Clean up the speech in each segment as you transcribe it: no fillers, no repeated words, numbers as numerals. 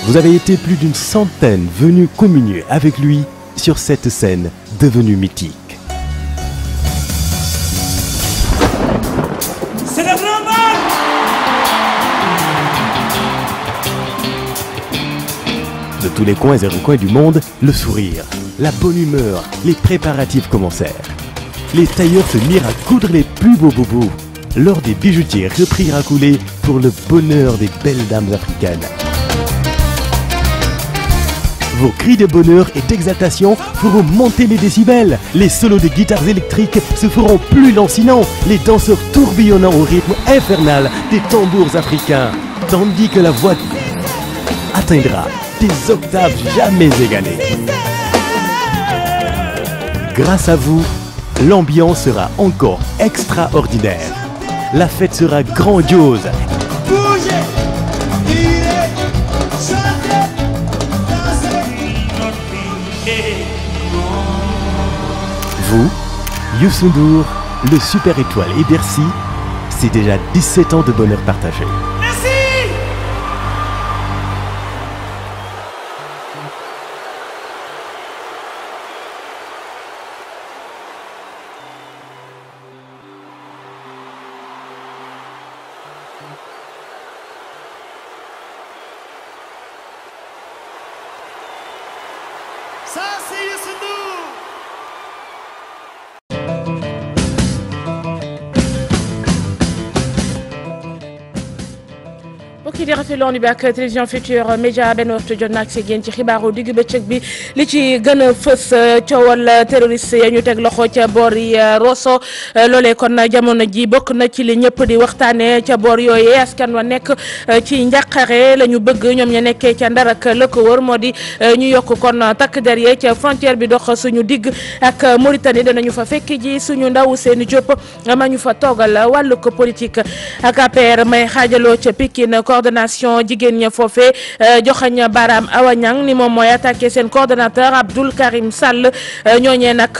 Vous avez été plus d'une centaine venus communier avec lui sur cette scène devenue mythique. C'est le grand mal. De tous les coins et recoins du monde, le sourire, la bonne humeur, les préparatifs commencèrent. Les tailleurs se mirent à coudre les plus beaux bobos. Lors des bijoutiers reprirent à couler pour le bonheur des belles dames africaines. Vos cris de bonheur et d'exaltation feront monter les décibels. Les solos de guitares électriques se feront plus lancinants. Les danseurs tourbillonnant au rythme infernal des tambours africains. Tandis que la voix atteindra des octaves jamais égalées. Grâce à vous, l'ambiance sera encore extraordinaire. La fête sera grandiose. Bougez, tirez, chantez, dansez. Vous, Youssou N'Dour, le Super Étoile et Bercy, c'est déjà 17 ans de bonheur partagé. Merci. Ça, c'est Youssou N'Dour. mbokk yi di rafetlu woon bi ak télévision Futurs Médias benn waxtu jot na ak yéen ci xibaaru digg bëccëg bi li ci gën a fës coowal terroriste ya ñu teg loxo ca boor yi Rosso loolee kon jamono ji bokk na ci li ñëpp di waxtaanee ca boor yooyee askan wa nekk ci njàqare la ñu bëgg ñoom ña nekkee ca Ndar ak la ko wër moo di ñu yokk kon takk der yee ca frontière bi dox suñu digg ak Mauritanie danañu fa fekk ji suñu ndaw Seyni Diop ma ñu fa toogal wàllu ko politique ak APR may xaajaloo ca Pikine coordination jigéen ña foofee joxañ baaraam Awa Niang ni moom mooy attaqué seen coordonnateur Abdoul Karim Sall ñooñee nag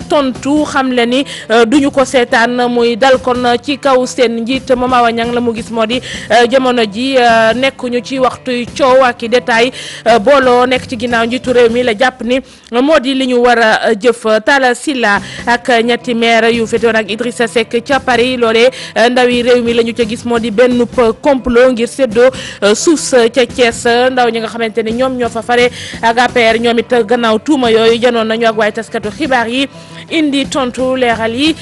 tontu xam le ni duñu ko seetaan muy dal kon ci kaw seen njiit moom Awa Niang la mu gis moo di jamono ji nekkuñu ci waxtu coow ak i détail booloo nekk ci ginnaaw njiitu réew mi la jàpp ni moo di li ñu war a jëf. Talla Sylla ak ñetti maire yu féetoon ak Idrissa Seck ca Paris loolee ndawi réew mi la ñu ca gis moo di benn complot ngir séddoo suus ca Thiès ndaw ñi nga xamante ni ñoom ñoo fa fare ak APR ñoom it gannaaw tuuma yooyu janoon nañu ak waaye taskatu xibaar yi indi tontu leeral yi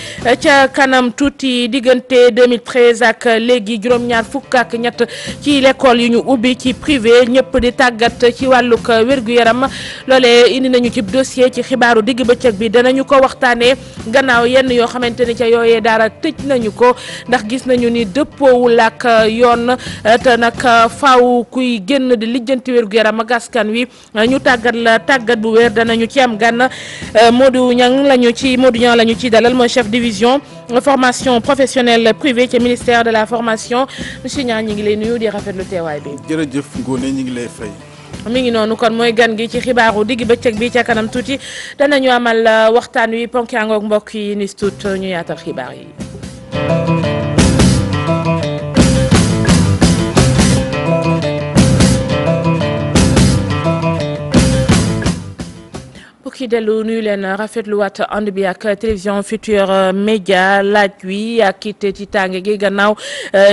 ca kanam tuuti diggante 2013 ak léegi juróom-ñaar fukk ak ñett ci l'école yu ñu ubbi ci privé ñëpp di tàggat ci wàllug wér-gu-yaram loolee indi nañu ci dossier ci xibaaru digg bëccëg bi danañu ko waxtaanee gannaaw yenn yoo xamante ni ca yooyee daara tëj nañu ko ndax gis nañu ni dëppoowul ak yoon te nag faaw kuy génn di lijjanti wér-gu-yaram ak askan wi ñu tàggat la tàggat bu wér danañu ci am gan Modou Niang lañu ci dalal mooy chef division formation professionnelle privée ci ministère de la formation monsieur Niang ñi ngi lay nuyu di rafetlu teewaay bi. jërëjëf Ngoné ñi ngi lay fay. mi ngi noonu kon mooy gan gi ci xibaaru digg bëccëg bi ca kanam tuuti danañu amal waxtaan wi ponk yaa ngoog mbokk yi ni tuut ñu yaatal xibaar yi. ki dellu nuyu leen rafetluwaat ànd bi ak télévision Futurs Médias laaj wi ak it ci tànge gi gannaaw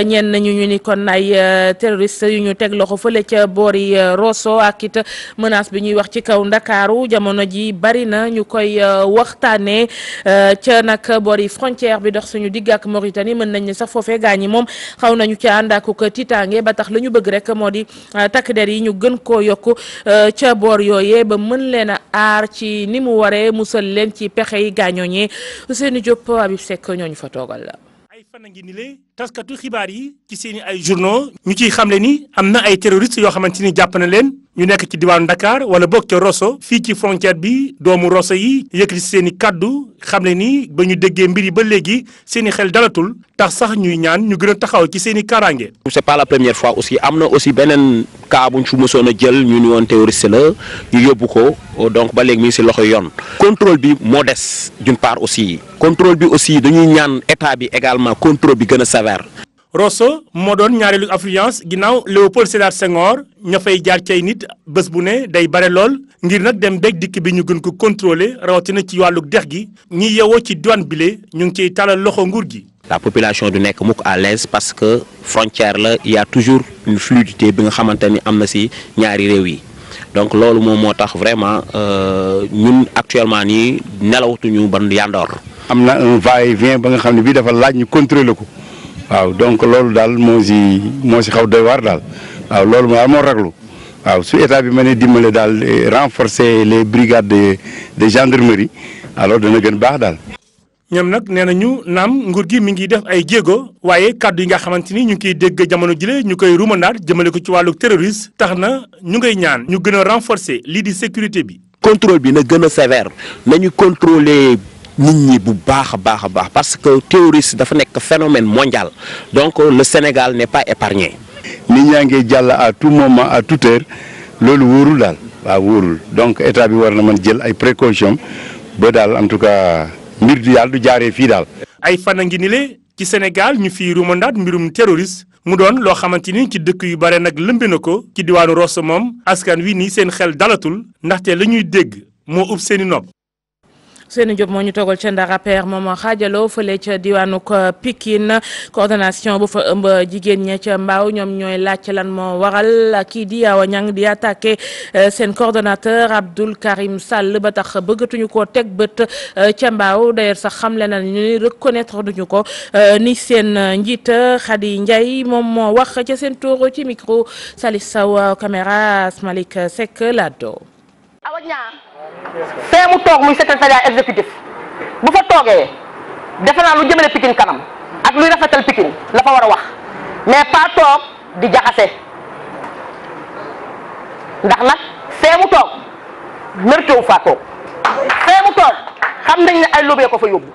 ñenn ñu ni kon ay terroriste yu ñu teg loxo fële ca boori Rosso ak it menace bi ñuy wax ci kaw Ndakaaru jamono ji bari na ñu koy waxtaanee ca nag boori frontière bi dox suñu digg ak Mauritanie mën nañ ne sax foofee gaañi moom xaw nañu ca ànd ak ko tiitaange ba tax la ñu bëgg rek moo di takk der yi ñu gën koo yokku ca boor yooyee ba mën leen a aar ci ni mu waree musal leen ci pexe yi gaañooñee Ousseynou Diop Habib Seck ñooñu fa toogal la. ay fan a ngi ni le taskatu xibaar yi ci seeni ay journaux ñu ciy xamle ni am na ay terroristes yoo xamante ni jàpp na leen ñu nekk ci diwaanu Dakar wala bokk ca Rosso fii ci frontière bi doomu Rosso yi yëkkati seen i kaddu xamle ni ba ñu déggee mbir yi ba léegi seen i xel dalatul tax sax ñuy ñaan ñu gën a taxaw ci seen i kaaraange. c'est pas la première fois aussi am na aussi beneen cas bu ñu fi mësoon a jël ñu ni woon terroriste la ñu yóbbu ko donc ba léegi mi ngi si loxo yoon. contrôle bi moo des d'une part aussi contrôle bi aussi dañuy ñaan état bi également contrôle bi gën a sévère. Rosso moo doon ñaareelu affluence ginnaaw Léopold Sédar Senghor ña fay jaar cay nit bés bu ne day bare lool ngir nag dem beeg dikk bi ñu gën ko contrôler rawatina ci wàllu dex gi ñi yewoo ci douane bile ñu ngi ciy talal loxo nguur gi. La population du nekk mukk à l'aise parce que frontière la il y a toujours une fluidité bi nga xamante ni am na ci ñaari réew yi donc loolu moom moo tax vraiment ñun actuellement nii nelawtuñu ban yandoor. am na un va-et-vient ba nga xam ne bii dafa laaj ñu contrôler ko waaw donc loolu daal moo si xaw doy waar daal waaw loolu moo raglu waaw su état bi mënee dimbale daal renforcer les brigades de gendarmerie alors dana gën baax daal. ñoom nag nee nañu naam nguur gi mi ngi def ay jéego waaye kàddu yi nga xamante ni ñu ngi koy dégg jamono jile ñu koy rumandaat jëmale ko ci wàllu terroriste tax na ñu ngay ñaan ñu gën a renforcer lii di sécurité bi. contrôle bi na gën a sévère nañu contrôler nit ñi bu baax a baax parce que terroriste dafa nekk phénomène mondial donc le Sénégal n'est pas épargné. nit ñaa ngi jàll à tout moment à toute heure loolu wóorul daal waaw wóorul donc état bi war na mën jël ay précautions ba daal en tout cas. mbir du yàlla du jaaree fii daal. ay fan a ngi ni le ci Sénégal ñu fi rumandaat mbirum terroriste mu doon loo xamante ni ci dëkk yu bare nag lëmbe na ko ci diwaanu Rosso moom askan wi nii seen xel dalatul ndaxte la ñuy dégg moo ub seeni nopp. Seyni Diop moo ñu toogal ca Ndar APR moom xaajaloo fële ca diwaanu Pikine coordination bu fa ëmb jigéen ña ca Mbaaw ñoom ñooy laaj lan moo waral kii di Awa Niang di attaqué seen coordonnateur Abdoul Karim Sall ba tax bëggatuñu koo teg bët ca Mbaaw d'ailleurs sax xamle na ñu reconnaître duñu ko ni seen njiit Khady Ndiaye moom moo wax ca seen tour ci micro Salif Sow caméra Malick Seck Lado. Awa Niang fee mu toog muy secrétariat exécutif bu fa toogee defe naa lu jëmale Pikine kanam ak luy rafetal Pikine la fa war a wax mais pas toog di jaxase ndax nag fee mu toog mérité wu faa toog fee mu toog xam nañ ne ay lobby ko fa yóbbu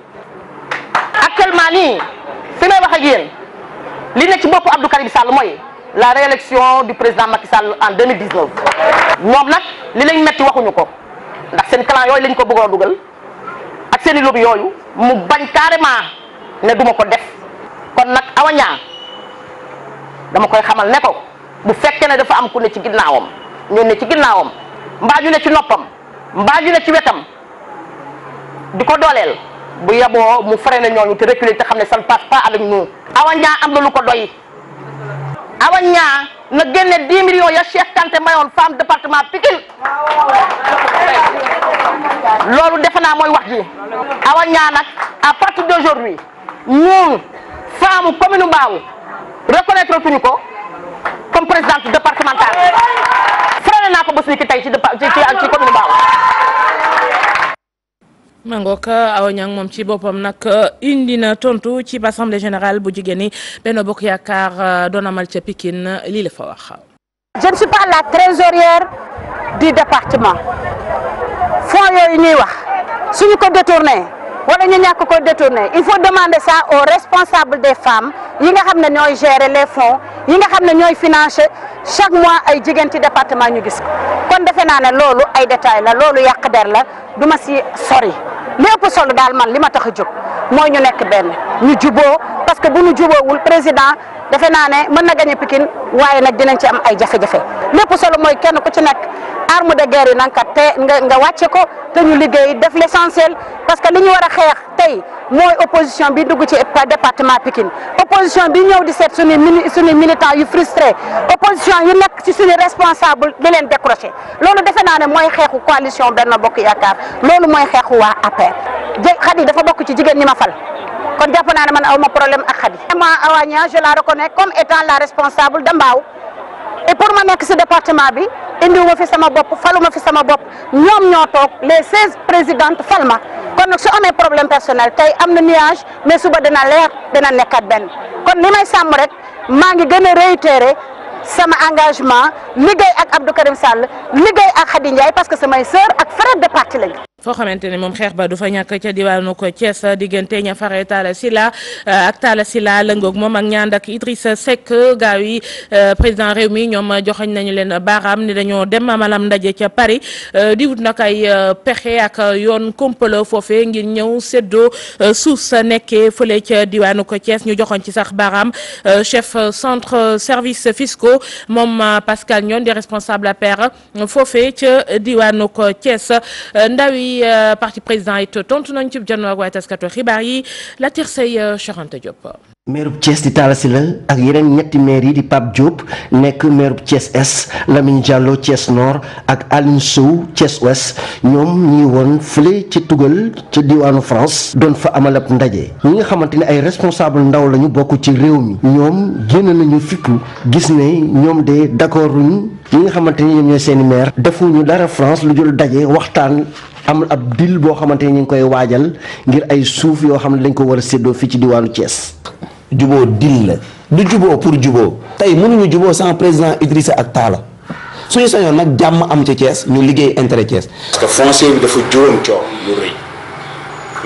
actuellement nii fi may wax ak yéen li ne ci boppu Abdou Karim Sall mooy la réélection du président Macky Sall en 2019 ñoom nag li lañ metti waxuñu ko ndax seen clan yooyu lañ ko bëggoon dugal ak seen i lobby yooyu mu bañ carrément ne duma ko def kon nag Awa Niang dama koy xamal ne ko bu fekkee ne dafa am ku ne ci ginnaawam ñu ne ci ginnaawam mbaa ñu ne ci noppam mbaa ñu ne ci wetam di ko dooleel bu yeboo mu freiné ñooñu te reculer te xam ne ça ne passe pas avec nous. Awa Niang am na lu ko doy Awa Niang na génne 10 millions ya Cheikh Kanté mayoon femme département Pikine loolu defe naa mooy wax ji Awa Niang nag à partir d'aujourd'hui ñun femme commune Mbao reconnaître tuñu ko comme présidente départementale freiné naa ko bés ni ki tey ci commune Mbao. Mangook Awa Niang moom ci boppam nag indi na tontu ci assemblée générale bu jigéen ñi Benno Bokk Yaakaar doon amal ca Pikine lii la fa wax. Je ne suis pas la trésorière du département fonds yooyu ñuy wax suñu ko détourné wala ñu ñàkk ko détourné il faut demander ça aux responsables des femmes yi nga xam ne ñooy gérer les fonds yi nga xam ne ñooy financer chaque mois ay jigéen ci département ñu gis ko kon defe naa ne loolu ay détails la loolu yàq der la du ma si sori li ëpp solo daal man li ma tax a jóg mooy ñu nekk benn ñu juboo parce que bu ñu juboowul président defe naa ne mën na gagné Pikine waaye nag dinañ ci am ay jafe-jafe lépp solo mooy kenn ku ci nekk arme de guerre yi nanga kat te nga wàcce ko te ñu liggéey def l'essentiel parce que li ñu war a xeex tey mooy opposition bi dugg ci département Pikine opposition bi ñëw di seet suñu militant yu frustré opposition yu nekk ci suñu responsable di leen décroché loolu defe naa ne mooy xeexu coalition Benno Bokk Yaakaar loolu mooy xeexu waa APR Khady dafa bokk ci jigéen ñi ma fal kon jàpp naa ne man aw ma problème ak Khady. vraiment Awa Niang je la reconnais comme étant la responsable de Mbao et pour ma nekk ci département bi indiwuma fi sama bopp faluma fi sama bopp ñoom ñoo toog les 16 présidentes fal ma kon nag su amee problème personnel tey am na nuage mais suba dina leer dina nekkat benn kon li may sàmm rek maa ngi gën a réitérer sama engagement liggéey ak Abdou Karim Sall liggéey ak Khady Ndiaye parce que samay sœur ak frère de parti lañu. foo xamante ne moom xeex ba du fa ñàkk ca diwaanu ko Thiès diggante ña fare Talla Sylla ak Talla Sylla lëngoog moom ak ñaan ak Idrissa Seck gaaw yi président réew mi ñoom joxañ nañu leen baaraam ni dañoo dem amalam ndaje ca Paris di wut nag ay pexe ak yoon complot foofee ngir ñëw séddoo suuf sa nekkee fële ca diwaanu ko Thiès ñu joxoñ ci sax baaraam chef centre service fiscaux moom Pascal Nione di responsable APR foofee ca diwaanu ko Thiès ndaw yi parti président it tontu nañ ci janoo ak waaye taskatu xibaar yi la tirsay Charante Diop. maire Thiès di Talla Sylla ak yeneen ñetti maire yi di Pape Diop nekk maire Thiès Est Lamine Diallo Thiès Nord ak Aline Sow Thiès Ouest ñoom ñi woon fële ci tugal ci diwaanu France doon fa amal ab ndaje ñi nga xamante ne ay responsable ndaw lañu bokk ci réew mi ñoom génn nañu fippu gis ne ñoom de d'accord ñi nga xamante ni ñoom ñooy seeni maire defuñu dara France lu dul daje waxtaan am ab deal boo xamante ni ñu ngi koy waajal ngir ay suuf yoo xam ne dañ ko war a séddoo fii ci diwaanu Thiès. juboo dil la du juboo pour juboo tey mënuñu juboo sans président Idrissa ak Talla suñu sañoon nag jàmm am ci Thiès ñu liggéey intérêt Thiès. parce que foncier bi dafa juróom coow lu rëy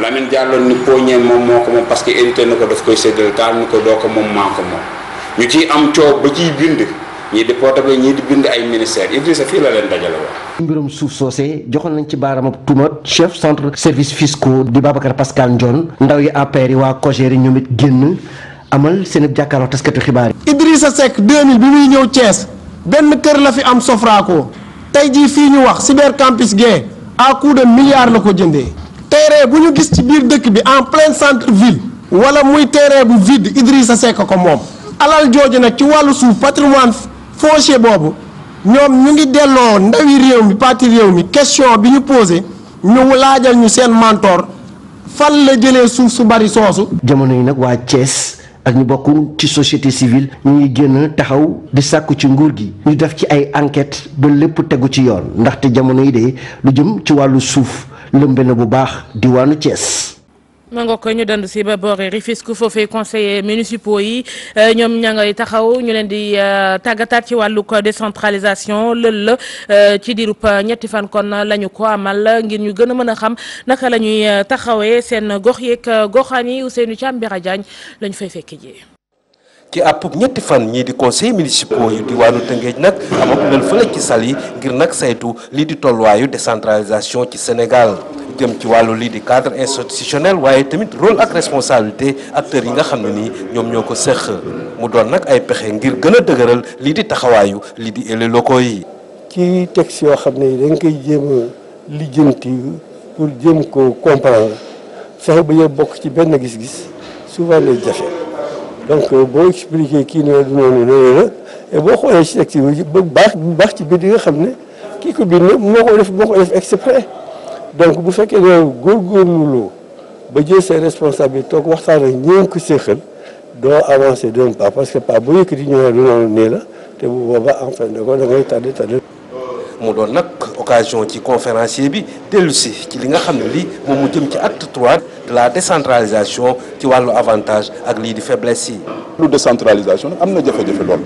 Lamine Diallo ni poñe moom moo ko moom parce que évité na ko daf koy séddale Talla ni ko doo ko moom maa ko moom ñu ciy am coow ba ciy bind ñii di portable ñii di bind ay ministères Idrissa fii la leen dajale woon. mbirum suuf soosee joxoon nañ ci baaraam ak tuuma chef centre service fiscaux di Babacar Pascal Ndione ndaw yi APR yi waa COJER yi ñoom it génn amal seen jàkkaarloo taskatu xibaar yi. Idrissa Seck 2000 bi muy ñëw Thiès benn kër la fi am Sofraco tey jii fii ñu wax cyber campus Gué à coup de milliards la ko jëndee. terrain bu ñu gis ci biir dëkk bi en plein centre ville wala muy terrain bu vide Idrissa Seck ko moom alal jooju nag ci wàllu suuf patrimoine foncier boobu ñoom ñu ngi delloo ndawi réew mi parti réew mi question bi ñu posé ñu laajal ñu seen mentor fan la jëlee suuf su bari soosu. jamono yi nag waa Thiès ak ñu bokk ci société civile ñu ngi génn taxaw di sàkku ci nguur gi ñu def ci ay enquête ba lépp tegu ci yoon ndaxte jamono yi de lu jëm ci wàllu suuf lëmbe na bu baax diwaanu Thiès. ma nga ko ñu dandu si ba boori Rufisque foofee conseillers municipaux yi ñoom ña ngay taxaw ñu leen di tàggataat ci wàllu ko décentralisation lël la ci diirub ñetti fan kon lañu ko amal ngir ñu gën a mën a xam naka la ñuy taxawee seen gox yeeg goxaan yi Ousseynou Thiam Bira Diagne lañu fay fekk ji. ci àpp ñetti fan ñii di conseil municipaux yu diwaanu Tëngéej nag amatu leen fële ci sal yi ngir nag saytu lii di tolluwaayu décentralisation ci Sénégal jëm ci wàllu lii di cadre institutionnel waaye tamit rôle ak responsabilité acteurs yi nga xam ne nii ñoom ñoo ko seq mu doon nag ay pexe ngir gën a dëgëral lii di taxawaayu lii di élus locaux yi. ci texte yoo xam ne dañ koy jéem a lijjanti pour jéem ko comprendre fexe ba yëpp bokk ci benn gis-gis souvent lay jafe. donc boo expliqué kii ne du noonu noonu la et boo xoolee ci texte bi bu baax ci biir yi nga xam ne kii ko bind moo ko def exprès donc bu fekkee ne góorgóorlu ba jël ses responsabilités toog waxtaan ak ñi ko séqal doo avancer d'un pas parce que pas boo yëkkati ñëwee du noonu nii la te bu boobaa en fin de compte da ngay tardé. mu doon nag occasion ci conférencier bi dellu si ci li nga xam ne lii moom mu jëm ci acte 3 de la décentralisation ci wàllu avantage ak lii di faiblesse yi. lu décentralisation nag am na jafe-jafe lool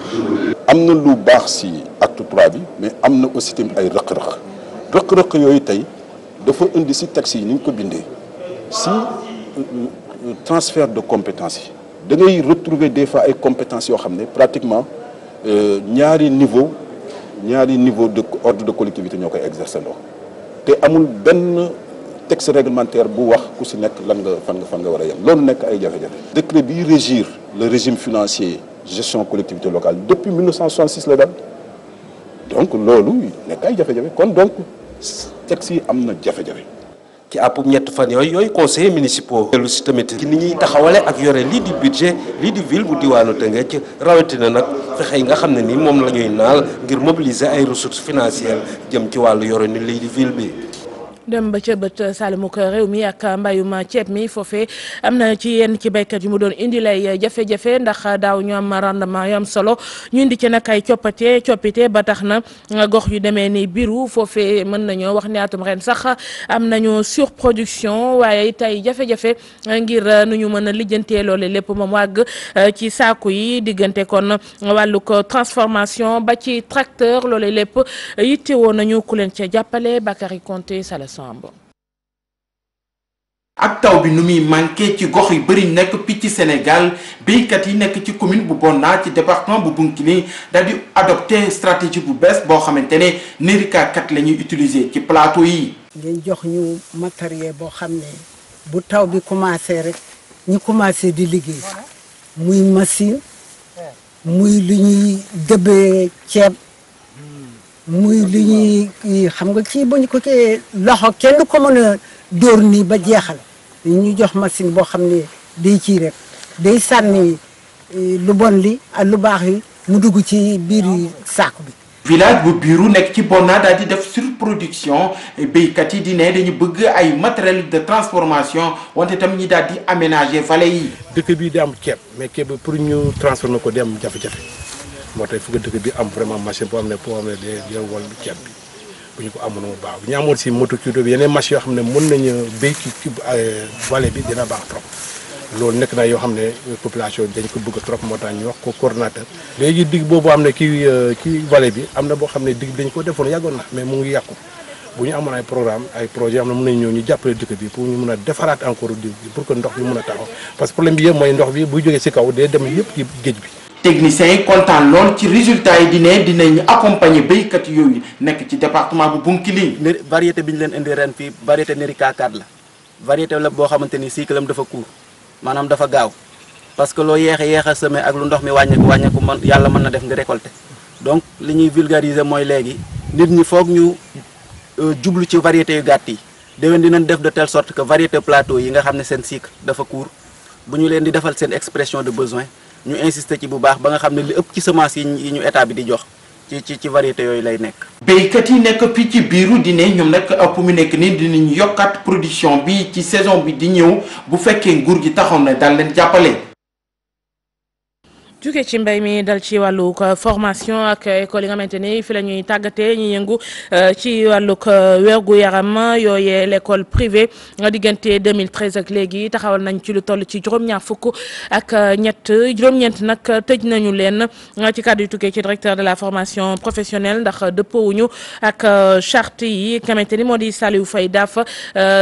am na lu baax si acte 3 bi mais am na aussi tamit ay rëq-rëq yooyu tey dafa indi si texte yi ni ñu ko bindee si transfert de compétences yi da ngay retrouver des fois ay compétences yoo xam ne pratiquement ñaari niveau de ordre de collectivité ñoo koy exercer ndoo te amul benn texte réglementaire bu wax ku si nekk lan nga fan nga war a yem loolu nekk ay jafe-jafe. décret bi régir le régime financier gestion collectivité locale depuis 1966 la dal donc loolu nekk ay jafe-jafe kon donc texte yi am na jafe-jafe. ci àpp ñett fan yooyu conseillers municipaux dellu si tamit ci ni ñuy taxawale ak yore lii di budget lii di ville bu diwaanu Tëngéej rawatina nag fexe yi nga xam ne ni moom la ñuy naal ngir mobiliser ay ressources financières jëm ci wàllu yore ni lii di ville bi. dem ba ca bët Salimuk réew mi ak mbayum ceeb mi foofee am na ci yenn ci béykat yu mu doon indi lay jafe-jafe ndax daaw ñu am rendement yu am solo ñu indi ci nag ay coppite ba tax na gox yu demee ni biiru foofee mën nañoo wax ne atum ren sax am nañu surproduction waaye tey jafe-jafe ngir nu ñu mën a lijjantee loole lépp moom wàgg ci saaku yi diggante kon wàllu ko transformation ba ci tracteur loole lépp yittewoo nañu ku leen ca jàppale Bakary Konté Sala Samb ak taw bi nu muy manqué ci gox yu bëri nekk fii ci Sénégal béykat yi nekk ci commune bu Bonna ci département bu Bounkiling daal di adopté stratégie bu bees boo xamante ne Nerika 4 la ñuy utiliser ci plateau yi. ngeen jox ñu matériel boo xam ne bu taw bi commencé rek ñu commencé di liggéey muy machine muy lu ñuy dëbbee ceeb muy lu ñuy xam nga kii bu ñu ko kii loxo kenn du ko mën a dóor nii ba jeexal ñu jox machine boo xam ne day kii rek day sànni lu bon li ak lu baax yi mu dugg ci biir saako bi. village bu Biiru nekk ci Bonna daal di def surproduction béykat yi di ne dañu bëgg ay matériel de transformation wante tam ñi daal di aménager vallée yi. dëkk bi di am ceeb mais ceeb bi pour ñu transformer ko di am jafe-jafe moo tax fu nga dëkk bi am vraiment machine boo xam ne day wol ceeb bi bu ñu ko amoon mu baax bu ñu amoon si moto culture bi yeneen machines yoo xam ne mën nañu béy ci vallée bi dina baax trop. loolu nekk na yoo xam ne population dañ ko bëgg trop moo tax ñu wax ko coordonnateur. léegi dig boobu am ne kii vallée bi am na boo xam ne dig dañ ko defoon yàggoon na mais mu ngi yàqu bu ñu amoon ay programme ay projet yoo xam ne mën nañu ñëw ñu jàppale dëkk bi pour ñu mën a defaraat encore dig bi pour que ndox bi mën a taxaw parce que problème bi yëpp mooy ndox bi buy jógee si kaw day dem yëpp ci géej bi. techniciens yi kontaan lool ci résultat yi di ne dinañ accompagner béykat yooyu nekk ci département bu Bounkiling. variété bi ñu leen indi ren fii variété Nerika 4 la variété la boo xamante ni cycle am dafa court maanaam dafa gaaw parce que loo yéex a semé ak lu ndox mi wàññeeku man yàlla mën na def nga récolter donc li ñuy vulgariser mooy léegi nit ñi foog ñu jublu ci variété yu gàtt yi déwén dinañ def de telle sorte que variété plateau yi nga xam ne seen cycle dafa court bu ñu leen di defal seen expression de besoin ñu insister ci bu baax ba nga xam ne li ëpp ci semence yi ñu état bi di jox ci variété yooyu lay nekk. béykat yi nekk fii ci Biiru di ne ñoom nag fu mu nekk nii dinañ yokkaat production bi ci saison bi di ñëw bu fekkee nguur gi taxaw na daal leen jàppale. jóge ci mbay mi dal ci wàllug formation ak école yi nga xamante ni fi la ñuy tàggatee ñi yëngu ci wàllug wérgu yaram yooyee l'école privée diggante 2013 ak léegi taxawal nañ ci lu toll ci juróom-ñaar fukk ak juróom-ñeent nag tëj nañu leen ci kàddu yu tukkee ci directeur de la formation professionnelle ndax dëppoowuñu ak charte yi nga xamante ni moo di Saliou Faye Daf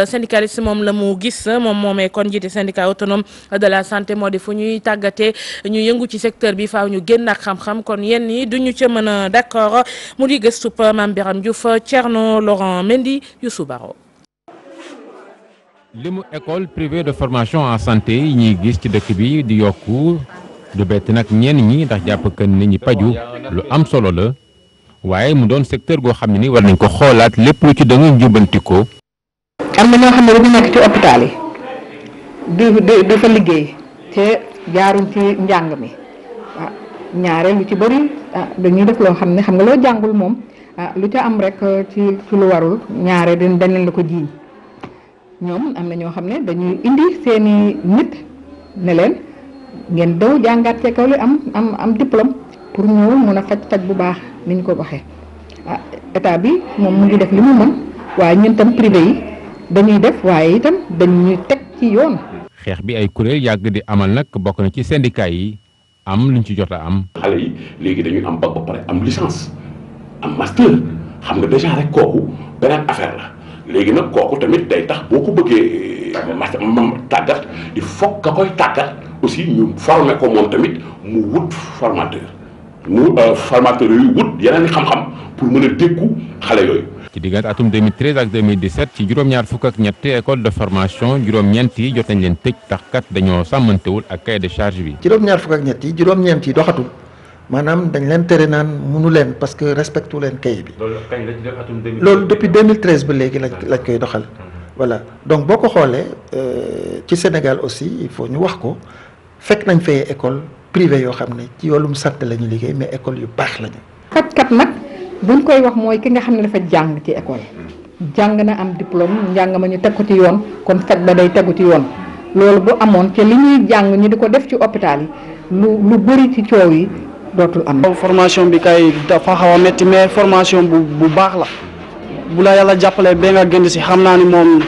syndicaliste moom la mu gis moom moomee kon jiite syndicat autonome de la santé moo di fu ñuy tàggatee ñu yëngu ci secteur bi faaw ñu génn ak xam-xam kon yenn yi duñu ca mën a d'accord mu di gëstu Mame Biram Diouf Thierno Laurent Mendy Youssou Baro. limu école privée de formation en santé yi ñuy gis ci dëkk bi di yokku du bett nag ñenn ñi ndax jàpp que ni ñi paju lu am solo la waaye mu doon secteur goo xam ne ni war nañ ko xoolaat lépp lu ci dëng jubbanti ko. am na ñoo xam ne dañu nekk ci hôpital yi dafa liggéey te jaaruñ ci njàng mi. ñaare lu ci bëri dañuy def loo xam ne xam nga loo jàngul moom lu ca am rek ci lu warul ñaare dañ leen la ko jiiñ ñoom am na ñoo xam ne dañuy indi seeni nit ne leen ngeen daw jàngaat ci école yi am diplôme pour ñëw mun a faj bu baax ni ñu ko waxee état bi moom mu ngi def li mu mën waaye ñun tam privé yi dañuy def waaye itam dañuy teg ci yoon. xeex bi ay kuréel yàgg di amal nag bokk na ci syndicat yi. am luñ ci jot a am. xale yi léegi dañuy am bac ba pare am licence am master xam nga déjà rek kooku beneen affaire la léegi nag kooku tamit day tax boo ko bëggee tàggat il faut nga koy tàggat aussi ñu former ko moom tamit mu wut formateur yooyu wut yeneen i xam-xam pour mën a dékku xale yooyu. ci diggante atum 2013 ak 2017 ci juróom-ñaar fukk ak ñett école de formation juróom-ñeent yi jot nañ leen tëj tax kat dañoo sàmmantewul ak cahier de charge bi. juróom-ñaar fukk ak ñett yi juróom-ñeent yi doxatul maanaam dañ leen tere naan mënu leen parce que respectu leen cahier bi. loolu kañ la ci def atum 2013 loolu depuis 2013 ba léegi lañ koy doxal. voilà donc boo ko xoolee ci Sénégal aussi il faut ñu wax ko fekk nañ fay école privée yoo xam ne ci wàllum santé la ñu liggéey mais école yu baax lañu. fajkat nag buñ koy wax mooy ki nga xam ne dafa jàng ci école jàng na am diplôme njàng ma ñu teg ko ci yoon kon faj ba day tegu ci yoon loolu bu amoon te li ñuy jàng ñu di ko def ci hôpital yi lu bëri ci coow yi dootul am. formation bi kay dafa xaw a métti mais formation bu baax la bu la yàlla jàppalee ba nga génn si xam naa ni moom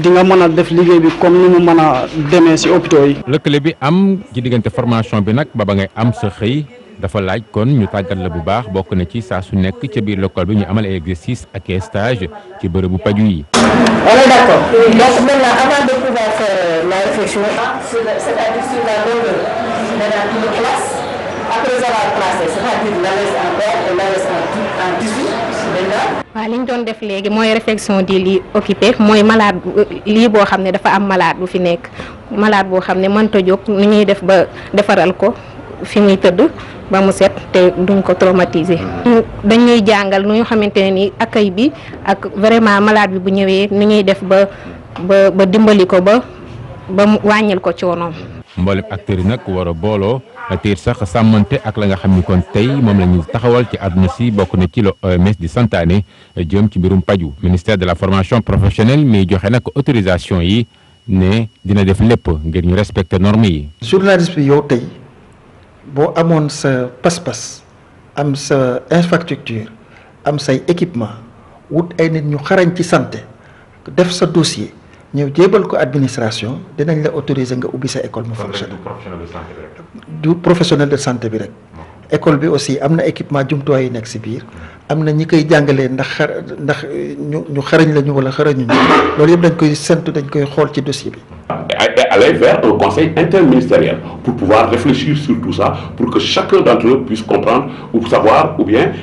di nga mën a def liggéey bi comme ni mu mën a demee si hôpitaux yi. lëkkale bi am ci diggante formation bi nag ba ngay am sa xëy. dafa laaj kon ñu tàggat la bu baax bokk na ci saa su nekk ca biir l'école bi ñu amal ay exercice ak stage ci bërëbu paju yi. On est d'accord. Donc maintenant avant de pouvoir va faire la réflexion, c'est-à-dire sur la longueur de la classe. Après avoir classé, c'est-à-dire la laisse en corps et la laisse en tissu. waaw li ñu doon def léegi mooy réflexion di li occupé mooy malade lii boo xam ne dafa am malade bu fi nekk malade boo xam ne mënta jóg nu ñuy def ba defaral ko fi muy tëdd ba mu set te duñ ko traumatiser. dañuy jàngal nu ñu xamante ne ni accueil bi ak vraiment malade bi bu ñëwee nu ñuy def ba dimbali ko ba mu wàññil ko coonoom. mboolem acteurs yi nag war a booloo tiir sax sàmmante ak la nga xam ni kon tey moom la ñu taxawal ci àdduna si bokk na ci la OMS di santaane jëm ci mbirum paju ministère de la formation professionnelle mi joxe nag autorisation yi ne dina def lépp ngir ñu respecter normes yi. journaliste bi yow tey boo amoon sa pas-pas am sa infrastructure am say équipement wut ay nit ñu xarañ ci santé def sa dossier ñëw jébal ko administration dinañ la autoriser nga ubbi sa école mu fonctionne du professionnel de santé bi rek école bi aussi am na équipement jumtuwaay yi nekk si biir am na ñi koy jàngalee ndax ñu xarañ lañu wala xarañuñu loolu yëpp dañ koy sentu dañ koy xool ci dossier bi. Et aller vers un conseil interministériel pour pouvoir réfléchir sur tout ça pour que chacun d'entre eux puisse comprendre ou savoir ou bien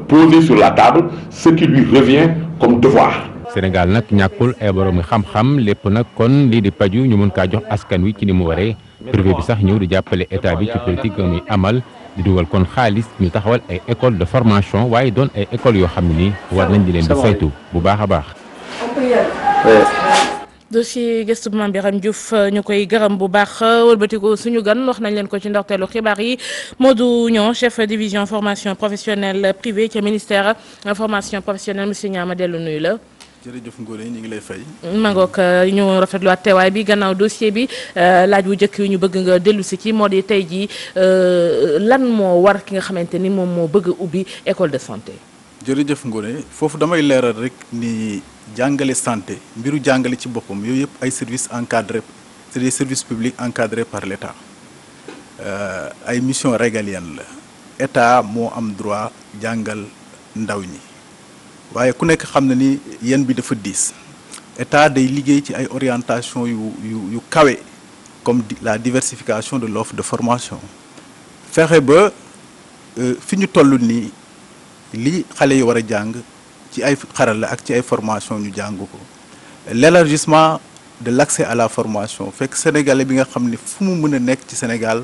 poser sur la table ce qui lui revient comme devoir. Sénégal nag ñàkkul ay borom xam-xam lépp nag kon lii di paju ñu mën kaa jox askan wi ci ni mu waree privé bi sax ñëw di jàppale état bi ci politique muy amal di dugal kon xaalis ñu taxawal ay école de formation waaye doon ay école yoo xam ne nii war nañ di leen di saytu bu baax a baax. dossier gëstu bu Mame Birame Diouf ñu koy gërëm bu baax wëlbatiku suñu gan wax nañ leen ko ci ndorteelu xibaar yi Modou Niang chef division formation professionnelle privée ci ministère formation professionnelle monsieur Niang ma dellu nuyu la. jërëjëf Ngoné ñu ngi lay fay. mangook ñu rafetluwaat teewaay bi gannaaw dossier bi laaj wu njëkk yi ñu bëgg nga dellu si ci moo di tey jii lan moo war ki nga xamante ni moom moo bëgg a ubbi école de santé. jërëjëf Ngoné foofu damay leeral rek ni jàngale santé mbiru jàngale ci boppam yooyu yëpp ay services encadrés c'est des services publics encadrés par l'État ay mission régalienne la État moo am droit jàngal ndaw ñi. waaye ku nekk xam na ni yéen bi dafa diis état day liggéey ci ay orientation yu kawe comme la diversification de l'offre de formation fexe ba fi ñu toll nii li xale yi war a jàng ci ay xarala ak ci ay formation ñu jàng ko l'élargissement de l'accès à la formation fekk sénégalais bi nga xam ne fu mu mën a nekk ci Sénégal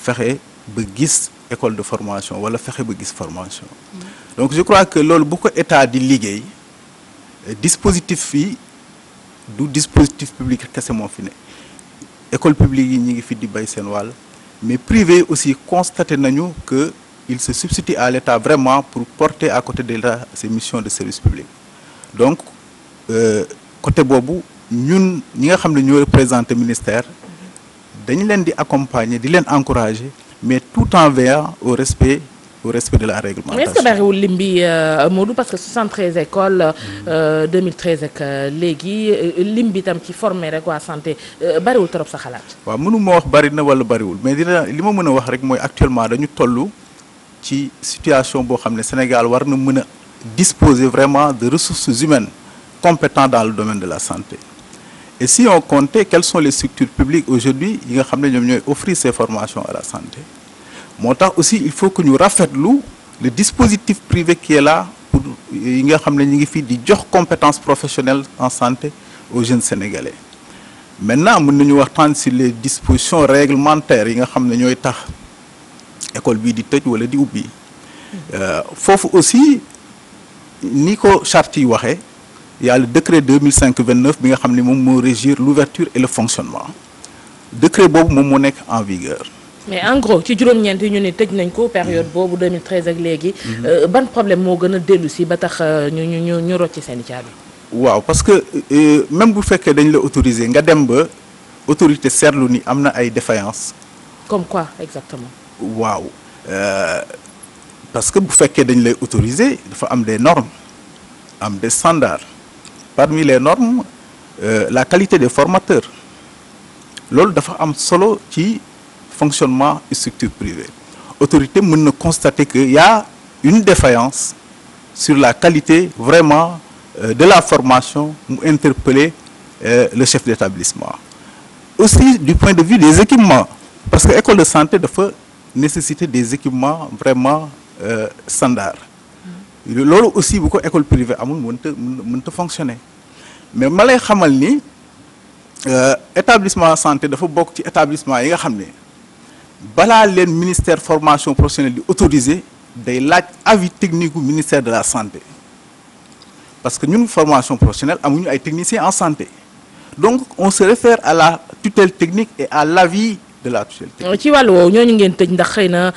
fexe ba gis école de formation wala fexe ba gis formation donc je crois que loolu bu ko état di liggéey dispositif yi du dispositif public kese moo fi ne école publique yi ñi ngi fi di bay seen wàll mais privé aussi constaté nañu que il se substitue à l'État vraiment pour porter à côté de l'État ses missions de service public donc côté boobu ñun ñi nga xam ne ñoo représenté ministère dañu leen di accompagner di leen encourager mais tout en veillant au respect de la réglementation. mais est-ce que bariwul lim bi Modou parce que 73 écoles 2013 ak léegi lim bi tam ci formé rek waa santé bariwul trop sa xalaat. waaw mënu ma wax bari na wala bariwul mais li ma mën a wax rek mooy actuellement dañu toll ci situation boo xam ne Sénégal war na mën a disposer vraiment de ressources humaines compétentes dans le domaine de la santé. Et si on comptait quelles sont les structures publiques aujourd'hui yi nga xam ne ñoom ñooy offrir ces formations à la santé moo tax aussi il faut que ñu rafetlu le dispositif privé qui est là pour yi nga xam ne ñu ngi fii di jox compétences professionnelles en santé aux jeunes sénégalais maintenant mën nañu waxtaan sur les dispositions réglementaires yi nga xam ne ñooy tax école bii di tëj wala di ubbi foofu aussi ni ko charte yi waxee il y a le décret 2005-29 bi nga xam ne moom moo régir l'ouverture et le fonctionnement décret boobu moom moo nekk en vigueur. mais en gros ci juróom-ñeent yi ñu ne tëj nañ ko période boobu 2013 ak léegi. ban problème moo gën a dellu si ba tax ñu rocci seen i caabi. waaw parce que même bu fekkee dañ la autoriser nga dem ba autorité seetlu ni am na ay défaillances. comme quoi exactement. waaw parce que bu fekkee dañ lay autoriser dafa am des normes am des standards. Parmi les normes la qualité des formateurs loolu dafa am solo ci fonctionnement structure privée autorité mën na constater que y a une défaillance sur la qualité vraiment de la formation mu interpeller le chef d'établissement. Aussi du point de vue des équipements, parce que école de santé dafa nécessiter des équipements vraiment standards. Loolu aussi bu ko école privée amul mënta fonctionner. Mais ma lay xamal ni établissement santé dafa bokk ci établissement yi nga xam ne balaa leen ministère formation professionnelle di autoriser day laaj avis technique du ministère de la santé. Parce que ñun formation professionnelle amuñu ay techniciens en santé. Donc on se réfère à la tutelle technique et à l'avis de la tutelle technique. ci wàllu woowu ñooñu ngeen tëj ndax xëy na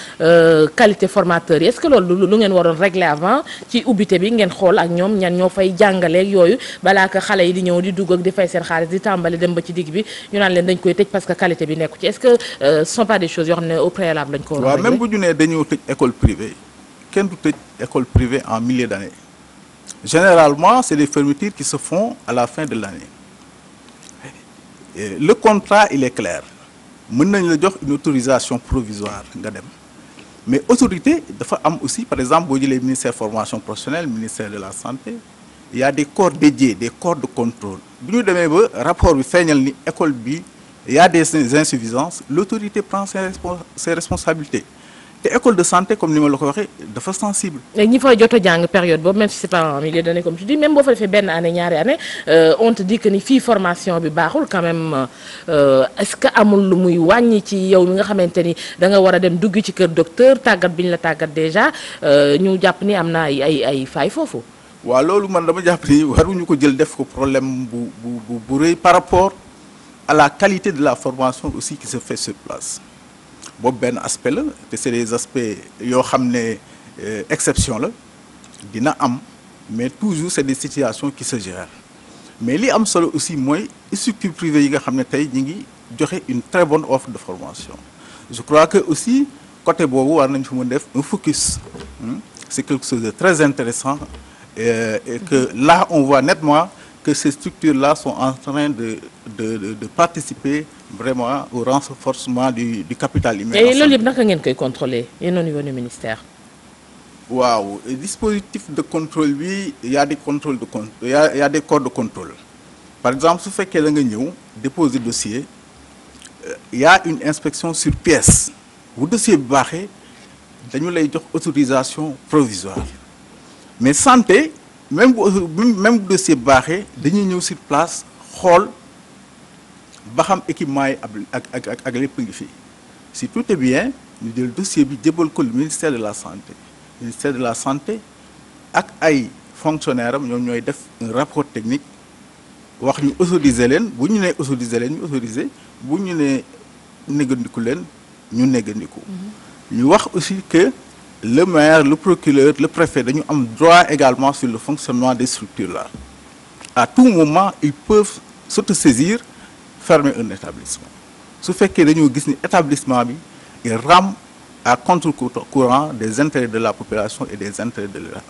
qualité formateur yi est-ce que loolu lu ngeen waroon régler avant ci ubbite bi ngeen xool ak ñoom ñan ñoo fay jàngaleeg yooyu balaa que xale yi di ñëw di dugg ak di fay seen xaalis di tàmbali dem ba ci digg bi ñu naan leen dañ koy tëj parce que qualité bi nekku ci est-ce que ce sont pas des choses yoo xam ne au préalable lañ ko war a waaw régler. même bu ñu nee dañoo tëj école privée kenn du tëj école privée en milieu d'année. Généralement c'est des fermetures qui se font à la fin de l'année. Le contrat il est clair. Mën nañ la jox une autorisation provisoire nga dem mais autorité dafa am aussi par exemple boo jëlee ministère formation professionnelle ministère de la santé il y a des corps dédiés des corps de contrôle bu ñu demee ba rapport bi feeñal ni école bi il y a des insuffisances l'autorité prend ses responsabilités te école de santé comme ni ma la ko waxee dafa sensible. léegi ñi fay jot a jàng période boobu même si c'est pas en milieu d'année comme tu dis même boo fa defee benn année ñaari année on te dit que ni fii formation bi baaxul quand même est-ce que amul lu muy wàññi ci yow mi nga xamante ni da nga war a dem dugg ci kër docteur tàggat bi ñu la tàggat déjà ñu jàpp ni am na ay failles foofu. waaw loolu man dama jàpp ni waruñu ko jël def ko problème bu rëy par rapport à la qualité de la formation aussi qui se fait sur place. boobu benn aspect la te c'est des aspects yoo xam ne exception la dina am mais toujours c'est des situations qui se gèrent mais li am solo aussi mooy structures privées yi nga xam ne tey ñi ngi joxe une très bonne offre de formation je crois que aussi côté boobu war nañ fi mën def un focus c'est quelque chose de très intéressant et que là on voit nettement que ces structures-là sont en train de participer vraiment au renforcement du capital humain. et loolu yëpp naka ngeen koy contrôler yéen au niveau du ministère. waaw dispositif de contrôle bi y a des contrôles de contrôle y a des corps de contrôle par exemple su fekkee da nga ñëw déposer dossier y a une inspection sur pièce bu dossier bi baaxee dañu lay jox autorisation provisoire mais santé. même bu dossier baaxee dañuy ñëw sur place xool ba xam équipement yi ak lépp ngi fi si tout est bien ñu jël dossier bi jébal ko le ministère de la santé ak ay fonctionnaires am ñoom ñooy def un rapport technique wax ñu autoriser leen bu ñu nee autoriser leen ñu autoriser bu ñu nee négandiku leen ñu négandiku ñu wax aussi que le maire, le procureur, le préfet dañu am droit également sur le fonctionnement des structures là. À tout moment, ils peuvent s'autosaisir, fermer un établissement. Su fekkee dañoo gis ni établissement bi il rame à contre-courant des intérêts de la population et des intérêts de l'État.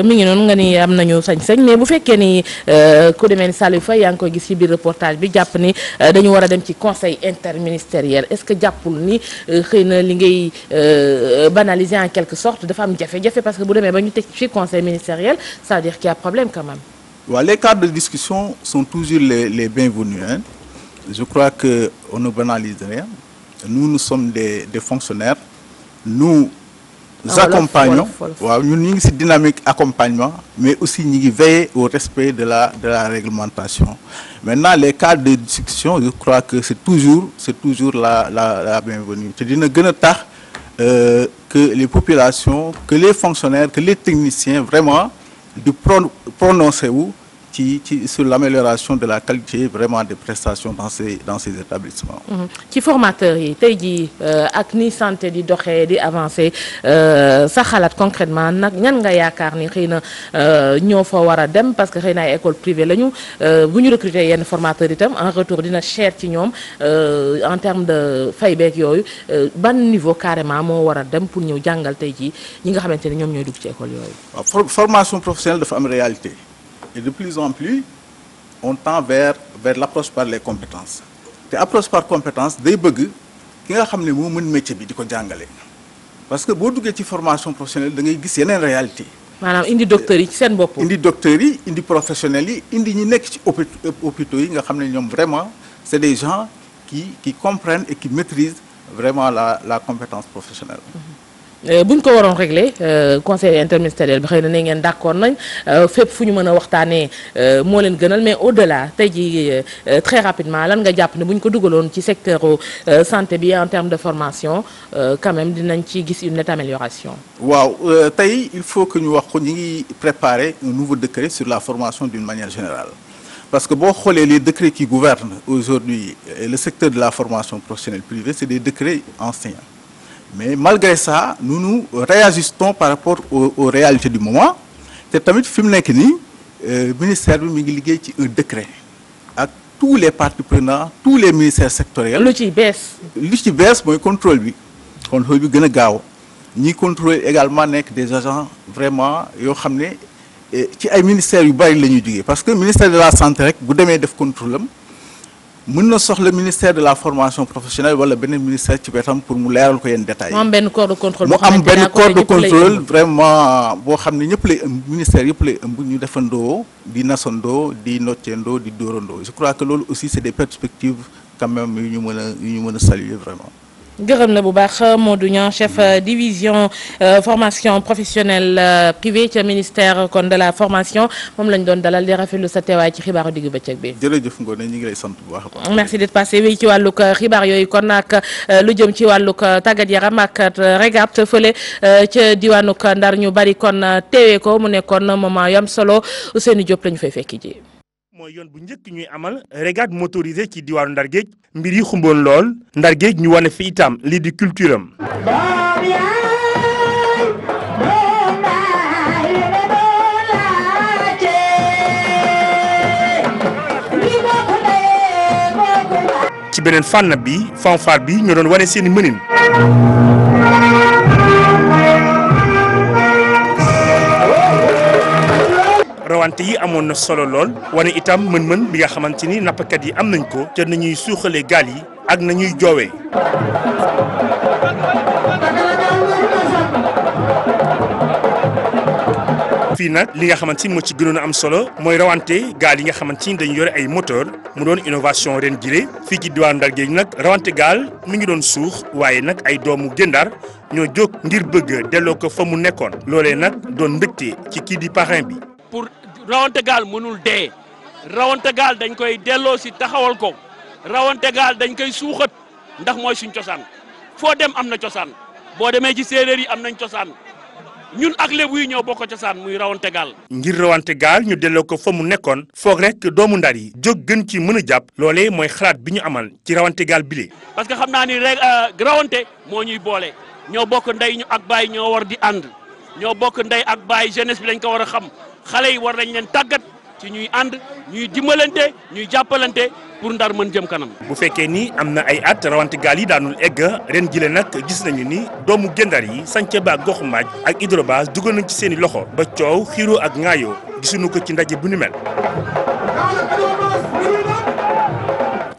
mi ngi noonu nga ni am nañu sañ-sañ mais bu fekkee ni ku demee ni Salif Faye yaa ngi koy gis ci biir reportage bi jàpp ni dañu war a dem ci conseil interministériel est-ce que jàppul ni xëy na li ngay banaliser en quelque sorte dafa am jafe-jafe parce que bu demee ba ñu teg ci conseil ministériel ça veut dire qu'il y a problème quand même. waaw les cadres de discussion sont toujours les bienvenus hein. Je crois que on ne banalise rien. Nous sommes des fonctionnaires. Nous accompagnons. waaw ñun ñu ngi ci dynamique accompagnement mais aussi ñu ngi veiller au respect de la réglementation. Maintenant les cadres de discussion je crois que c'est toujours la bienvenue te dina gën a tax que les populations que les fonctionnaires que les techniciens vraiment di prononcer wu sur l'amélioration de la qualité vraiment des prestations dans ces établissements. ci formateurs yi tey jii ak ni santé di doxee di avancer sa xalaat concrètement nag ñan nga yaakaar ni xëy na ñoo fa war a dem parce que xëy na ay école privée lañu bu ñu recruter yenn formateurs itam en retour dina cher ci ñoom en termes de fay beeg yooyu ban niveau carrément moo war a dem pour ñëw jàngal tey jii ñi nga xamante ne ñoom ñooy dugg ci école yooyu. waaw formation professionnelle dafa am réalité. Et de plus en plus, on tend vers l'approche par les compétences. te approche par compétence day bëgg ki nga xam ne moo mën métier bi di ko jàngale. parce que boo duggee ci formation professionnelle da ngay gis yeneen réalité maanaam indi docteurs yi ci seen bopp. indi docteurs yi indi professionnels yi indi ñi nekk ci hôpitaux yi nga xam ne ñoom vraiment c'est des gens qui comprennent et qui maîtrisent vraiment la compétence professionnelle. buñ ko waroon régler conseil interministériel bi xëy na ne ngeen d'accord nañ fépp fu ñu mën a waxtaanee moo leen gënal mais au-delà tey jii très rapidement lan nga jàpp ne buñ ko dugaloon ci secteur santé bi en termes de formation quand même dinañ ci gis une nette amélioration. waaw tey il faut que ñu wax ko ñu ngi préparer un nouveau décret sur la formation d'une manière générale. Parce que boo xoolee les décrets qui gouvernent aujourd'hui le secteur de la formation professionnelle privée c'est des décrets anciens. Mais malgré ça nous réajustons par rapport aux réalités du moment te tamit fi mu nekk nii ministère bi mi ngi liggéey ci un décret ak tous les parties prenantes tous les ministères sectoriels. lu ci bees mooy contrôle bi gën a gaaw ñiy contrôler également nekk des agents vraiment yoo xam ne ci ay ministères yu bari la ñuy jógee parce que ministère de la santé rek bu demee def contrôle am mën na soxla ministère de la formation professionnelle wala beneen ministère ci wetam pour mu leeral ko yenn détails. mu am benn corps de contrôle. mu am benn corps de contrôle vraiment boo xam ne ñëpp lay ëmb ministère yëpp lay ëmb ñu defandoo di nasandoo di noccendoo di dóorandoo je crois que loolu aussi c'est des perspectives quand même yu ñu mën a saluer vraiment. gërëm na bu baax Modou Niang chef division formation professionnelle privée ca ministère kon de la formation moom lañ doon dalal di rafetlu sa teewaay ci xibaaru diggu bëccëg bi. jërëjëf Ngoné ñu ngi lay sant bu baax a baax. merci d'être passé wéy ci wàllug xibaar yooyu kon ak lu jëm ci wàllug tàggat yaram ak régate fële ca diwaanug Ndar ñu bari kon teewee ko mu nekkoon moment yam solo Ousseynou Diop lañu fay fekki ji. mooy yoon bu njëkk ñuy amal régate motorisée ci diwaanu Ndar Géej mbir yi xumboon lool Ndar Géej ñu wane fi itam lii di culture am. ci beneen fànn bi fanfare bi ñoo doon wane seeni mënin. rawante yi amoon na solo lool wane itam mën-mën bi nga xamante ni nappkat yi am nañ ko te nañuy suuxalee gaal yi ak nañuy joowee. fii nag li nga xamante ni moo ci gënoon a am solo mooy rawante gaal yi nga xamante ni dañu yore ay moteur mu doon innovation ren jile fii ci diwaanu Ndar Géej nag rawante gaal mi ngi doon suux waaye nag ay doomu Gendar ñoo jóg ngir bëgg delloo ko fa mu nekkoon loolee nag doon mbégte ci kii di parrain bi. pour rawante gaal mënul dee rawante gaal dañ koy delloo si taxawal ko rawante gaal dañ koy suuxat ndax mooy suñ cosaan foo dem am na cosaan boo demee ci séeréer yi am nañ cosaan ñun ak lébu yi ñoo bokk cosaan muy rawante gaal. ngir rawante gaal ñu delloo ko fa mu nekkoon foog rek doomu Ndar yi jóg gën ci mën a jàpp loolee mooy xalaat bi ñu amal ci rawante gaal bile. parce que xam naa ni rek rawante moo ñuy boole ñoo bokk ndey ñu ak baay ñoo war di ànd ñoo bokk ndey ak baay jeunesse bi dañ ko war a xam. xale yi war nañ leen tàggat ci ñuy ànd ñuy dimbalante ñuy jàppalante pour Ndar mën jëm kanam. bu fekkee ni am na ay at rawante gaal yi daanul egg ren jile nag gis nañu ni doomu Gendar yi sànce ba goxu maaj ak hydrobase dugal nañ ci seen i loxo ba coow xiiroo ak ŋaayoo gisuñu ko ci ndaje bu ni mel.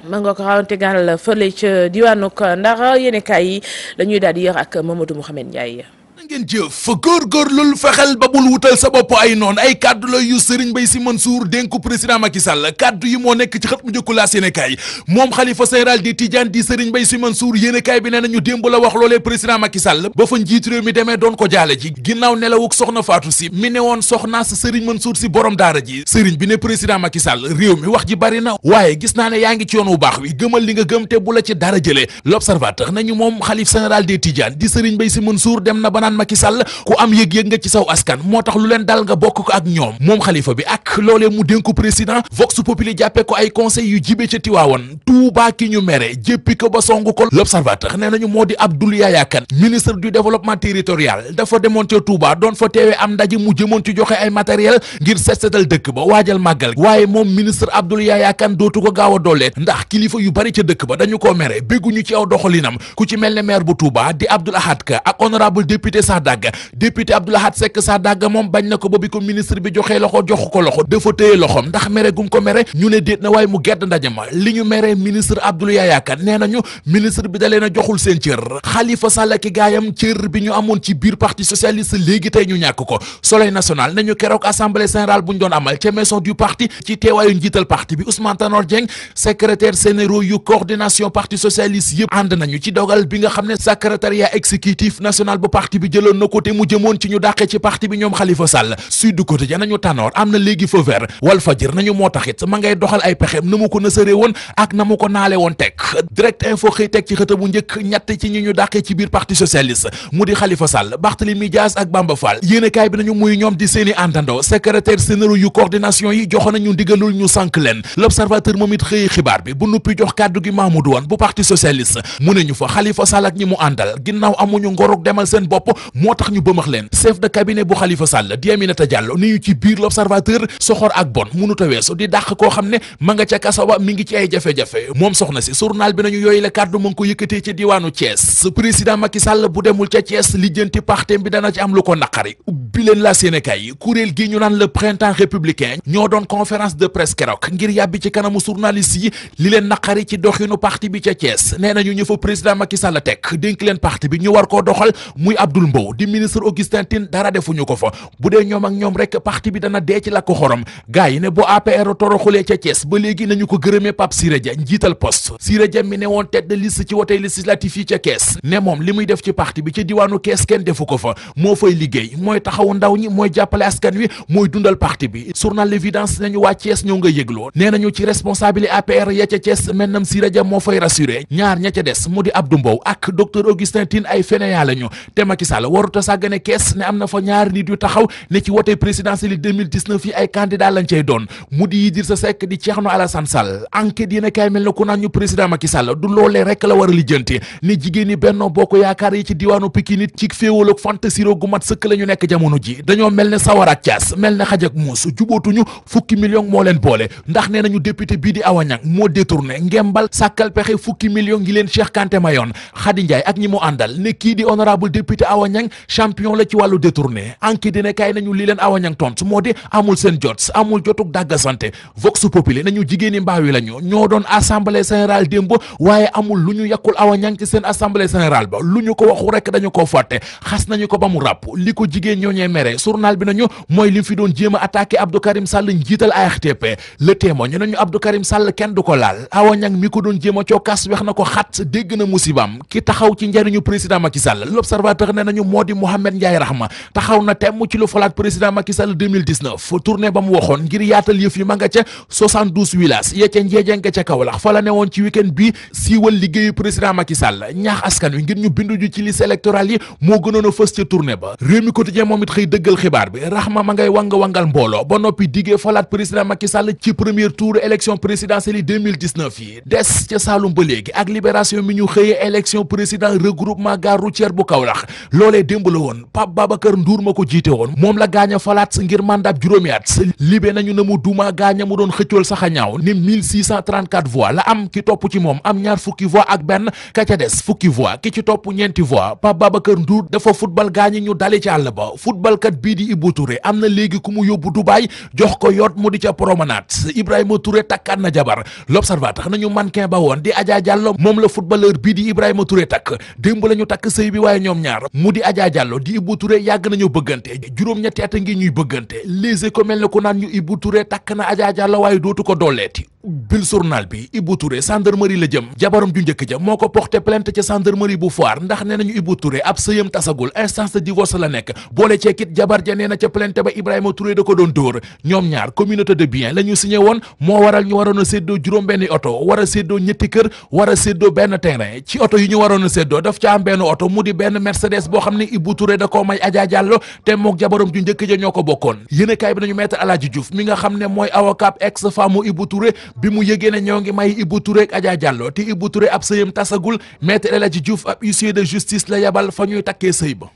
ma nga ko rawante gaal fële ca diwaanug Ndar yéenekaay yi dañuy daal di yër ak Mamadou Mouhamed Ndiaye. ngeen jëf góorgóorlu fexeel ba bul wutal sa bopp ay noon ay kaddu la yu Serigne Mbaye Sy Mansour dénku président Macky Sall kaddu yi moo nekk ci xët mu njëkku laas yéenekaay moom xalifa général di Tidiane di Serigne Mbaye Sy Mansour yéenekaay bi nee nañu démb la wax loolee président Macky Sall ba fa njiitu réew mi demee doon ko jaale ji ginnaaw nelawuk soxna Fatou Sy mi ne woon soxnaas Serigne Mansour Sy borom daara ji Serigne bi ne président Macky Sall réew mi wax ji bari na waaye gis naa ne yaa ngi ci yoon wu baax wi gëmal li nga gëm te bu la ci dara jëlee l'observateur nañu moom xalif général des Tidiane di Serigne Mbaye Sy Mansour dem na ba naan Macky Sall ku am yëg-yëg nga ci saw askan moo tax lu leen dal nga bokk ko ak ñoom moom xalifa bi ak loolee mu dénku président Vox Populi jàppee ko ay conseil yu jibe ca Tiwaawoon Touba ki ñu mere jéppi ko ba songu ko l'observateur nee nañu moo di Abdoul Yaya Kane ministre du développement territorial dafa demoon ca Touba doon fa teewee am ndaje mu jëmoon ci joxe ay matériel ngir setal dëkk ba waajal màggal waaye moom ministre Abdoul Yaya Kane dootu ko gaaw a dooleet ndax kilifa yu bari ca dëkk ba dañu koo mere bégguñu ci aw doxalinam ku ci mel ne maire bu Touba di Abdoul Ahad Ka ak honorable député Sadaga député Abdoulahat Seck Sadaga moom bañ na ko ba bi ko ministre bi joxee loxo joxu ko loxo dafa téye loxom ndax mere gum ko mere ñu ne déet na waaye mu gedd ndaje ma li ñu mere ministre Abdoul Yaya Kane nee nañu ministre bi da leen a joxul seen cër Khalifa Sall ak gaayam cër bi ñu amoon ci biir parti socialiste léegi tey ñu ñàkk ko Soleil national nañu keroog assemblée générale bu ñu doon amal ca maison du parti ci teewaayu njiital parti bi Ousmane Tanor Dieng secrétaire généraux yu coordination parti socialiste yëpp ànd nañu ci dogal bi nga xam ne secrétariat exécutif national bu parti bi jëloon na ko te mu jëmoon ci ñu dàqee ci parti bi ñoom Khalifa Sall Sud Quotidien nañu Tanor am na léegi feu vert Walfadjri nañu moo taxit ma ngay doxal ay pexem na mu ko nësëree woon ak na mu ko naale woon teg direct info xëy teg ci xët bu njëkk ñett ci ñi ñu dàqee ci biir parti socialiste mu di Khalifa Sall Barthélémy Dias ak Bamba Fall yéenekaay bi nañu muy ñoom di seeni àndandoo secrétaire généraux yu coordination yi joxoon nañu ndigalul ñu sànk leen l'observateur moom it xëy xibaar bi bu nuppi jox kàddu gi Mamoudou Wane bu parti socialiste mu ne ñu fa Khalifa Sall ak ñi mu àndal ginnaaw amuñu ngoruk demal seen bopp moo tax ñu bëmax leen chef de cabinet bu Khalifa Sall di Aminata Diallo ni ñu ci biir l'observateur soxor ak bon mënuta weesu di dàq koo xam ne ma nga ca kaso ba mi ngi ci ay jafe-jafe moom soxna si journal bi nañu yooyu la kàddu mu ngi ko yëkkatee ci diwaanu Thiès président Macky Sall bu demul ca Thiès lijjanti partem bi dana ci am lu ko naqari ubbi leen la Sénégal yi kuréel gi ñu naan le printemps républicain ñoo doon conférence de presse keroog ngir yàbbi ci kanamu journaliste yi li leen naqari ci doxinu parti bi ca Thiès nee nañu ñu fa président Macky Sall teg dénk leen parti bi ñu war koo doxal muy Abdoul Mbow di ministre Augustin Tine dara defuñu ko fa bu dee ñoom ak ñoom rek parti bi dana dee ci la ko xorom gars yi ne boo APR toroxulee ca Thiès ba léegi nañu ko gërëmee Pape Siré Dia njiital poste Siré Dia mi ne woon tête de liste ci wote législatif yi ca Kees ne moom li muy def ci parti bi ci diwaanu Kees kenn defu ko fa moo fay liggéey mooy taxawu ndaw ñi mooy jàppale askan wi mooy dundal parti bi journal l'évidence nañu waa Thiès ñoo nga yëgloo nee nañu ci responsable APR ya ca Thiès maintenant Siré Dia moo fay rassuré ñaar ña ca des mu di Abdou Mbow ak docteur Augustin Tine ay fainéant lañu te Macky Sall waruta sàggane Kees ne am na fa ñaar nit yu taxaw ne ci wote présidentielle 2019 yi ay candidat lañ cay doon mu di Idrissa Seck di Thierno Alassane Sall enquête yéen a kaay mel na ku naan ñu président Macky Sall du loolee rek la war a lijjanti ni jigéen ñi Benno Bokk Yaakaar yi ci diwaanu Pikine nit ci féewal ak fantasiro gu mat sëkk la ñu nekk jamono ji dañoo mel ne sawar ak caas mel ne xaj ak muus jubootuñu fukki million moo leen boole ndax nee nañu député bii di Awa Niang moo détourné ngembal sàkkal pexe fukki million yi leen Cheikh Kanté mayoon Khady Ndiaye ak ñi mu àndal ne kii di honorable député Awa Niang champion la ci wàllu détourné enquête dina kaay nañu li leen Awa Niang tontu moo di amul seen jot amul jotug dàgga santé vox populi nañu jigéeni mbaaw yi lañu ñoo doon assemblée générale démb waaye amul lu ñu yàkkul Awa Niang ci seen assemblée générale ba lu ñu ko waxu rek dañu ko fàtte xas nañu ko ba mu ràpp li ko jigéen ñoo ñee mere journal bi nañu mooy li mu fi doon jéem a attaqué Abdou Karim Sall njiital ARTP le témoin ñu nañu Abdou Karim Sall kenn du ko laal Awa Niang mi ko doon jéem a cokkas wex na ko xat dégg na musibam ki taxaw ci njariñu président Macky Sall l'observateur ne nañu moo di Mohamed Ndiaye Rahma taxaw na temm ci lu falaat président Macky Sall 2019 tournée ba mu waxoon ngir yaatal yëf yi ma nga ca 72 villages ya ca Njeejeng ca Kaolack fa la ne woon ci week-end bi siiwal liggéeyu président Macky Sall ñaax askan wi ngir ñu bindu ju ci liste électorale yi moo gënoon a fës ca tournée ba réew mi quotidien moom it xëy dëggal xibaar bi Rahma ma ngay wangal mbooloo ba noppi diggee falaat président Macky Sall ci premier tour élection présidentielle yi 2019 yi des ca Saloum ba léegi ak libération mi ñu xëyee élection président regroupement gare routière bu Kaolack loolee démb la woon Pape Babacar Ndour ma ko jiite woon moom la gaañ a falaat ngir mandat juróomi at libé nañu na mu duma gaañ a mu doon xëccool sax a ñaaw ni 1634 voix la am ki topp ci moom am ñaar fukki voix ak benn ka ca des fukki voix ki ci topp ñeenti voix Pape Babacar Ndour dafa football gaañi ñu dali ci àll ba footballkat bii di Ibou Touré am na léegi ku mu yóbbu Dubaï jox ko yoot mu di ca promenade Ibrahima Touré takkaat na jabar l'observateur nañu mannequin ba woon di Adja Diallo moom la footballeur bii di Ibrahima Touré takk démb la ñu takk sëy bi waaye ñoom ñaar mu di Adja Diallo di Ibou Touré yàgg nañu bëggante juróom-ñetti at a ngi ñuy bëggante léegi ko mel ne ku naan ñu Ibou Touré takk na Adja Diallo waaye dootu ko dolleeti bil journal bi Ibou Touré gendarmerie la jëm jabaram ju njëkk ja moo ko porté plainte ca gendarmerie bu Foire ndax nee nañu Ibou Touré ab sëyam tasagul instance de divorce la nekk boole ceekit jabar ja nee na ca plainte ba Ibrahima Touré da ko doon dóor ñoom ñaar communauté de biens la ñu signé woon moo waral ñu waroon a séddoo juróom-benni oto war a séddoo ñetti kër war a séddoo benn terrain ci oto yi ñu waroon a séddoo daf ca am benn oto mu di benn Mercedes boo xam ne Ibou Touré da koo may Adja Diallo te mook jabaram ju njëkk ja ñoo ko bokkoon yéenekaay bi nañu maître Aladji Diouf mi nga xam ne mooy avocat ex femme Ibou Touré bi mu yëgee ne ñoo ngi may Ibou Touré ak Adja Diallo te Ibou Touré ab sëyam tasagul maître El Hadji Diouf ab huissier de justice la yabal fa ñuy takkee sëy ba.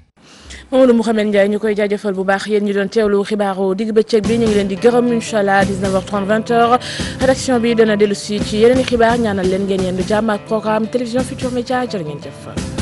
Mamadou Mouhamed Ndiaye ñu koy jaajëfal bu baax yéen ñu doon teewlu xibaaru digg bëccëg bi ñu ngi leen di gërëm incha allah 19h30 20h rédaction bi dana dellu si ci yeneen i xibaar ñaanal leen ngeen yendu jàmm ak programme télévision Futurs Médias jërë ngeen jëf.